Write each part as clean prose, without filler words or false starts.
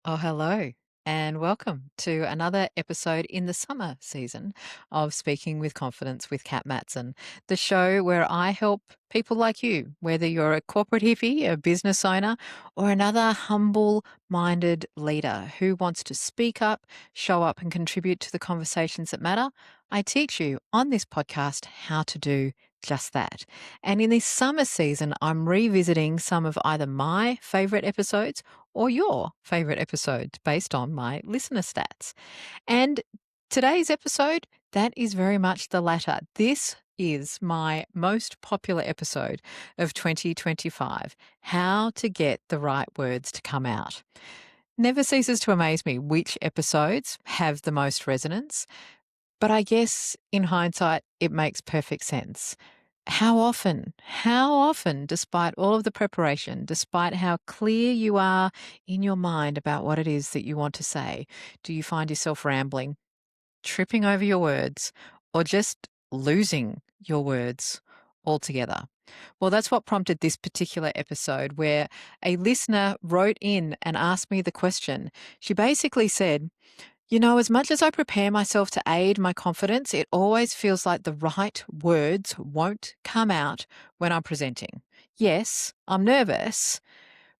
Oh, hello, and welcome to another episode in the summer season of Speaking with Confidence with Kat Matson, the show where I help people like you, whether you're a corporate hippie, a business owner, or another humble minded leader who wants to speak up, show up, and contribute to the conversations that matter. I teach you on this podcast how to do just that. And in this summer season, I'm revisiting some of either my favorite episodes or your favorite episodes based on my listener stats. And today's episode, that is very much the latter. This is my most popular episode of 2025, How to Get the Right Words to Come Out. Never ceases to amaze me which episodes have the most resonance, but I guess in hindsight, it makes perfect sense. How often, despite all of the preparation, despite how clear you are in your mind about what it is that you want to say, do you find yourself rambling, tripping over your words, or just losing your words altogether? Well, that's what prompted this particular episode where a listener wrote in and asked me the question. She basically said, as much as I prepare myself to aid my confidence, it always feels like the right words won't come out when I'm presenting. Yes, I'm nervous,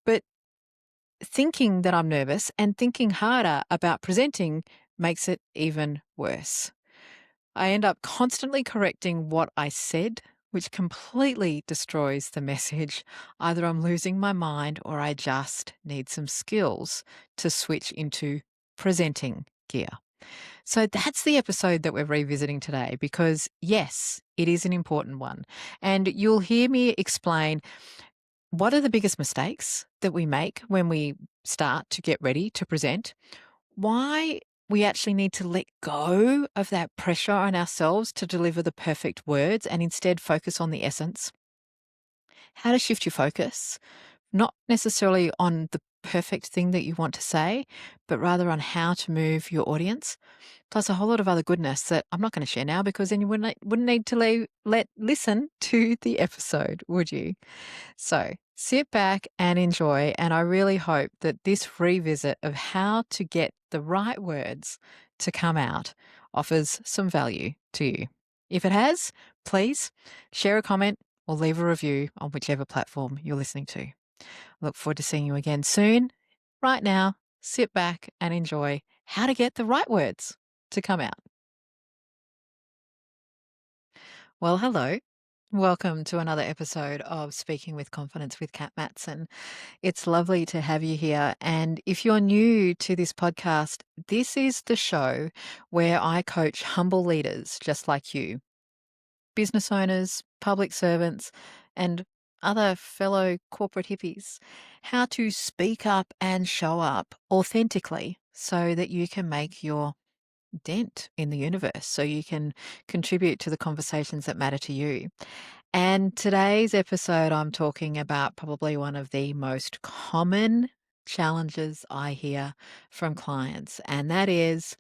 but thinking that I'm nervous and thinking harder about presenting makes it even worse. I end up constantly correcting what I said, which completely destroys the message. Either I'm losing my mind or I just need some skills to switch into presenting gear. So that's the episode that we're revisiting today because, yes, it is an important one. And you'll hear me explain what are the biggest mistakes that we make when we start to get ready to present, why we actually need to let go of that pressure on ourselves to deliver the perfect words and instead focus on the essence, how to shift your focus, not necessarily on the perfect thing that you want to say, but rather on how to move your audience, plus a whole lot of other goodness that I'm not going to share now because then you wouldn't need to listen to the episode, would you? So sit back and enjoy. And I really hope that this revisit of how to get the right words to come out offers some value to you. If it has, please share a comment or leave a review on whichever platform you're listening to. I look forward to seeing you again soon. Right now, sit back and enjoy how to get the right words to come out. Well, hello. Welcome to another episode of Speaking with Confidence with Kat Matson. It's lovely to have you here. And if you're new to this podcast, this is the show where I coach humble leaders just like you, business owners, public servants, and other fellow corporate hippies, how to speak up and show up authentically so that you can make your dent in the universe, so you can contribute to the conversations that matter to you. And today's episode, I'm talking about probably one of the most common challenges I hear from clients, and that is,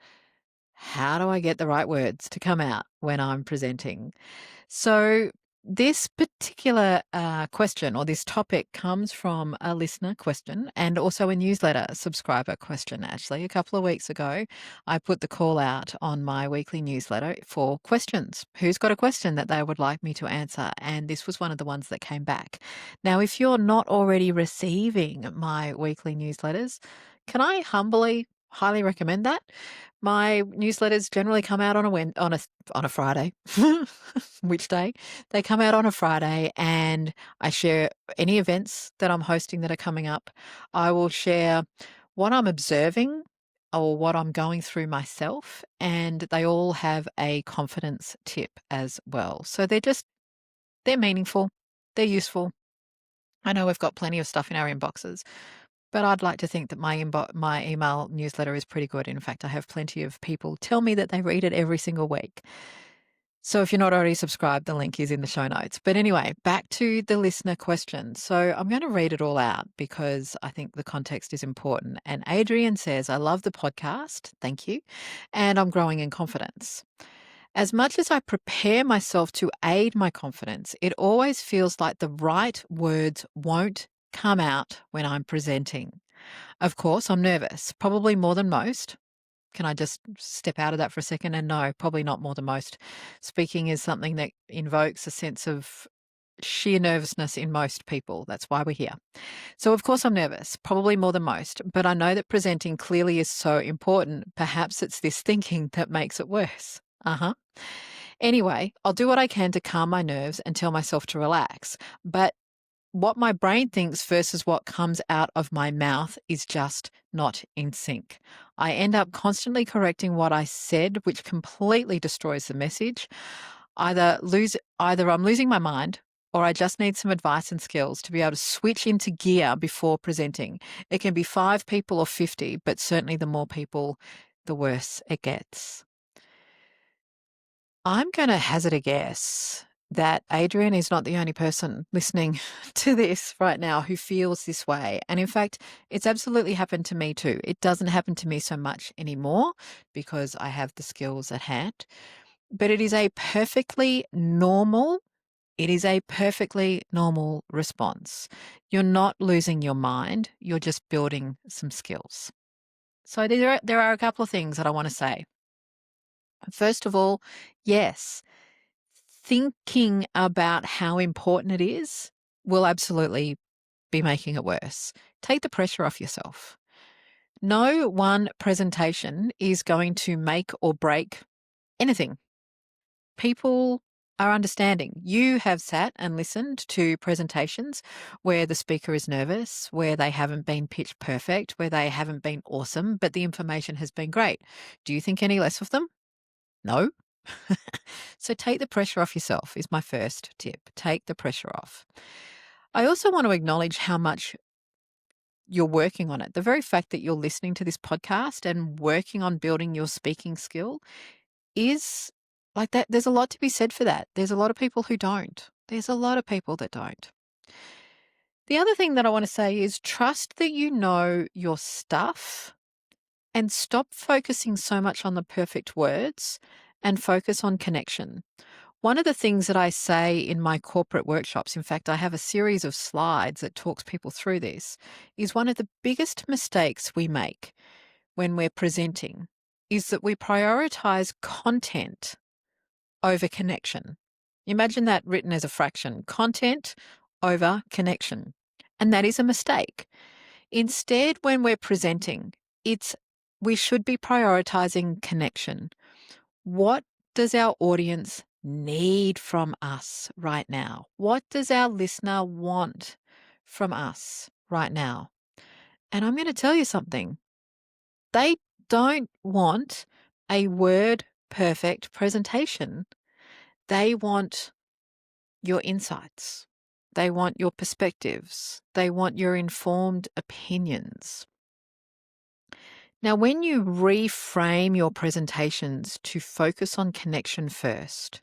how do I get the right words to come out when I'm presenting? So, this particular question or this topic comes from a listener question and also a newsletter subscriber question. Actually, a couple of weeks ago, I put the call out on my weekly newsletter for questions. Who's got a question that they would like me to answer? And this was one of the ones that came back. Now, if you're not already receiving my weekly newsletters, can I humbly highly recommend that? My newsletters generally come out on a Friday. Which day? They come out on a Friday, and I share any events that I'm hosting that are coming up. I will share what I'm observing or what I'm going through myself, and they all have a confidence tip as well. So they're meaningful, they're useful. I know we've got plenty of stuff in our inboxes, but I'd like to think that my email newsletter is pretty good. In fact, I have plenty of people tell me that they read it every single week. So if you're not already subscribed, the link is in the show notes. But anyway, back to the listener question. So I'm going to read it all out because I think the context is important. And Adrian says, I love the podcast. Thank you. And I'm growing in confidence. As much as I prepare myself to aid my confidence, it always feels like the right words won't come out when I'm presenting. Of course, I'm nervous, probably more than most. Can I just step out of that for a second? And no, probably not more than most. Speaking is something that invokes a sense of sheer nervousness in most people. That's why we're here. So, of course, I'm nervous, probably more than most, but I know that presenting clearly is so important. Perhaps it's this thinking that makes it worse. Uh huh. Anyway, I'll do what I can to calm my nerves and tell myself to relax. But what my brain thinks versus what comes out of my mouth is just not in sync. I end up constantly correcting what I said, which completely destroys the message. Either I'm losing my mind or I just need some advice and skills to be able to switch into gear before presenting. It can be 5 people or 50, but certainly the more people, the worse it gets. I'm going to hazard a guess that Adrian is not the only person listening to this right now who feels this way. And in fact, it's absolutely happened to me too. It doesn't happen to me so much anymore because I have the skills at hand, but it is a perfectly normal response. You're not losing your mind. You're just building some skills. So there are a couple of things that I want to say. First of all, yes, thinking about how important it is will absolutely be making it worse. Take the pressure off yourself. No one presentation is going to make or break anything. People are understanding. You have sat and listened to presentations where the speaker is nervous, where they haven't been pitch perfect, where they haven't been awesome, but the information has been great. Do you think any less of them? No. So take the pressure off yourself is my first tip. Take the pressure off. I also want to acknowledge how much you're working on it. The very fact that you're listening to this podcast and working on building your speaking skill is like that. There's a lot to be said for that. There's a lot of people who don't. There's a lot of people that don't. The other thing that I want to say is trust that you know your stuff and stop focusing so much on the perfect words and focus on connection. One of the things that I say in my corporate workshops, in fact, I have a series of slides that talks people through this, is one of the biggest mistakes we make when we're presenting is that we prioritize content over connection. Imagine that written as a fraction, content over connection. And that is a mistake. Instead, when we're presenting, we should be prioritizing connection. What does our audience need from us right now? What does our listener want from us right now? And I'm going to tell you something. They don't want a word perfect presentation. They want your insights. They want your perspectives. They want your informed opinions. Now, when you reframe your presentations to focus on connection first,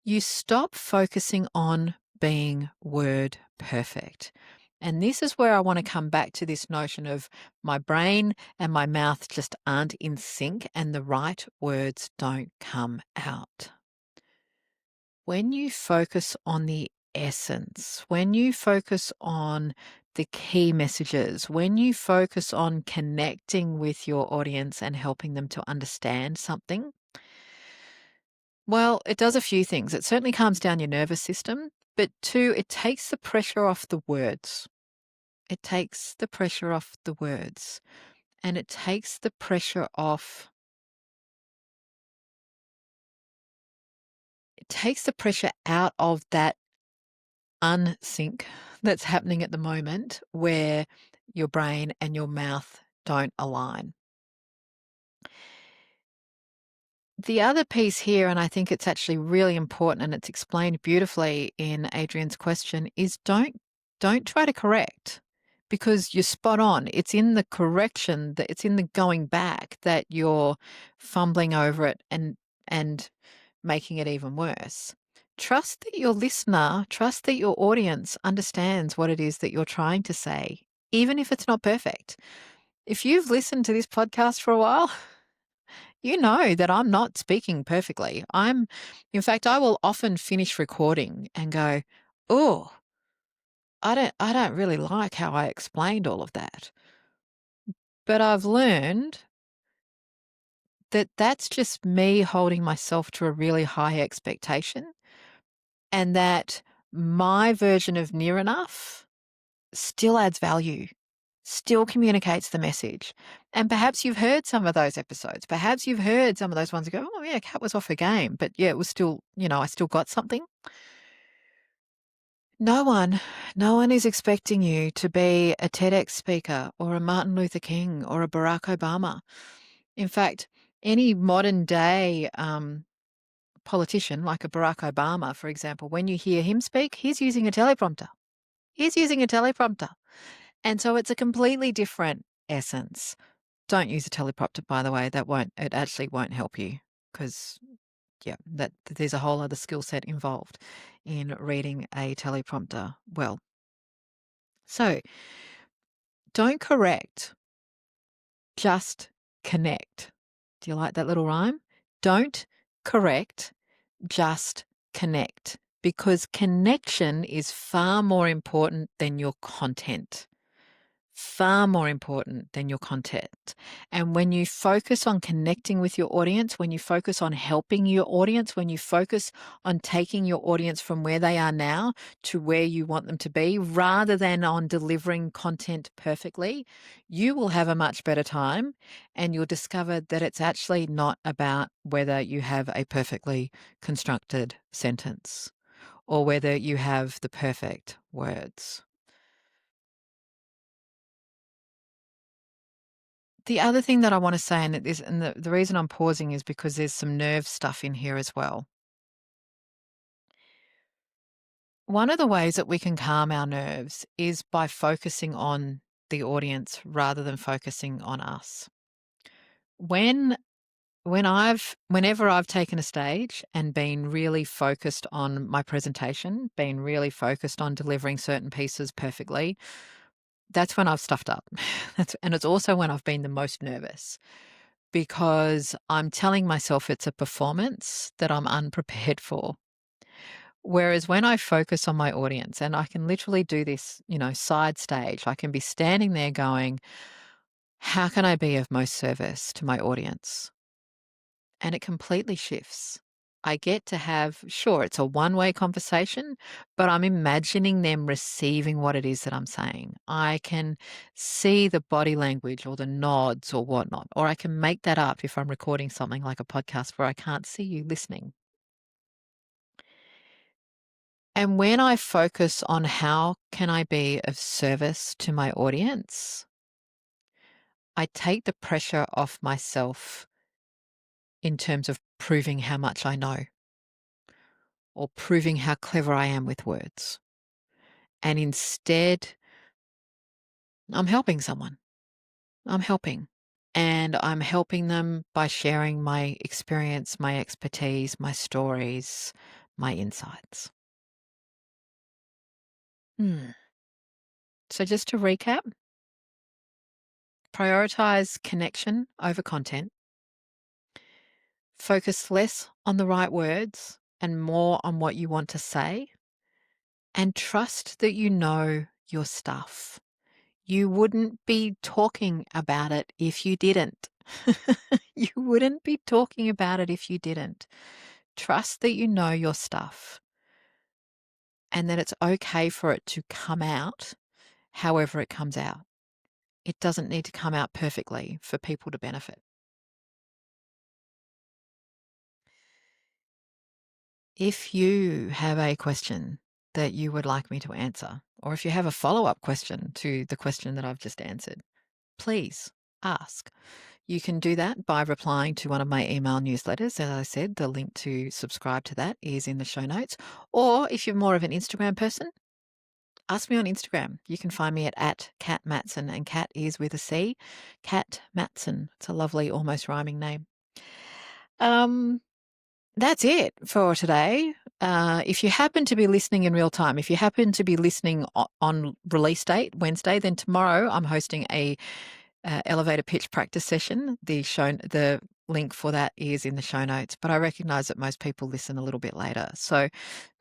you stop focusing on being word perfect. And this is where I want to come back to this notion of my brain and my mouth just aren't in sync and the right words don't come out. When you focus on the essence, when you focus on the key messages, when you focus on connecting with your audience and helping them to understand something, well, it does a few things. It certainly calms down your nervous system, but 2, it takes the pressure off the words. It takes the pressure off the words, and it takes the pressure off. It takes the pressure out of that unsync that's happening at the moment where your brain and your mouth don't align. The other piece here, and I think it's actually really important and it's explained beautifully in Adrian's question, is don't try to correct because you're spot on. It's in the correction that it's in the going back that you're fumbling over it and making it even worse. Trust that your listener, trust that your audience understands what it is that you're trying to say, even if it's not perfect. If you've listened to this podcast for a while, you know that I'm not speaking perfectly. In fact, I will often finish recording and go, oh, I don't really like how I explained all of that. But I've learned that that's just me holding myself to a really high expectation, and that my version of near enough still adds value, still communicates the message. And perhaps you've heard some of those episodes. Perhaps you've heard some of those ones that go, oh, yeah, Kat was off her game. But yeah, it was still, I still got something. No one, no one is expecting you to be a TEDx speaker or a Martin Luther King or a Barack Obama. In fact, any modern day politician like a Barack Obama, for example, when you hear him speak, he's using a teleprompter. He's using a teleprompter. And so it's a completely different essence. Don't use a teleprompter, by the way. It actually won't help you because, yeah, there's a whole other skill set involved in reading a teleprompter well. So don't correct, just connect. Do you like that little rhyme? Don't correct, just connect, because connection is far more important than your content. Far more important than your content. And when you focus on connecting with your audience, when you focus on helping your audience, when you focus on taking your audience from where they are now to where you want them to be, rather than on delivering content perfectly, you will have a much better time, and you'll discover that it's actually not about whether you have a perfectly constructed sentence or whether you have the perfect words. The other thing that I want to say, and the reason I'm pausing is because there's some nerve stuff in here as well. One of the ways that we can calm our nerves is by focusing on the audience rather than focusing on us. When whenever I've taken a stage and been really focused on my presentation, been really focused on delivering certain pieces perfectly, that's when I've stuffed up. And it's also when I've been the most nervous, because I'm telling myself it's a performance that I'm unprepared for. Whereas when I focus on my audience, and I can literally do this, side stage, I can be standing there going, how can I be of most service to my audience? And it completely shifts. I get to have, sure, it's a one-way conversation, but I'm imagining them receiving what it is that I'm saying. I can see the body language or the nods or whatnot, or I can make that up if I'm recording something like a podcast where I can't see you listening. And when I focus on how can I be of service to my audience, I take the pressure off myself in terms of proving how much I know or proving how clever I am with words. And instead, I'm helping someone. I'm helping. And I'm helping them by sharing my experience, my expertise, my stories, my insights. So just to recap, prioritize connection over content. Focus less on the right words and more on what you want to say. And trust that you know your stuff. You wouldn't be talking about it if you didn't. You wouldn't be talking about it if you didn't. Trust that you know your stuff and that it's okay for it to come out however it comes out. It doesn't need to come out perfectly for people to benefit. If you have a question that you would like me to answer, or if you have a follow-up question to the question that I've just answered, please ask. You can do that by replying to one of my email newsletters. As I said, the link to subscribe to that is in the show notes. Or if you're more of an Instagram person, ask me on Instagram. You can find me at Kat Matson, and Kat is with a C. Kat Matson. It's a lovely, almost rhyming name. That's it for today. If you happen to be listening in real time, if you happen to be listening on release date, Wednesday, then tomorrow I'm hosting a elevator pitch practice session. The link for that is in the show notes, but I recognize that most people listen a little bit later. So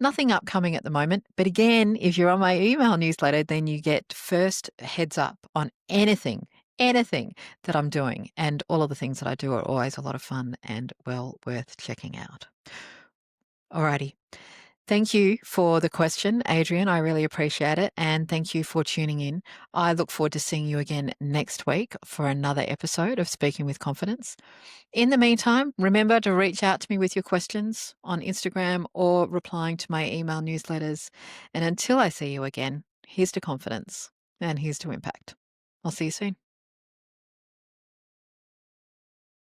nothing upcoming at the moment. But again, if you're on my email newsletter, then you get first heads up on anything anything that I'm doing. And all of the things that I do are always a lot of fun and well worth checking out. Alrighty. Thank you for the question, Adrian. I really appreciate it. And thank you for tuning in. I look forward to seeing you again next week for another episode of Speaking with Confidence. In the meantime, remember to reach out to me with your questions on Instagram or replying to my email newsletters. And until I see you again, here's to confidence and here's to impact. I'll see you soon.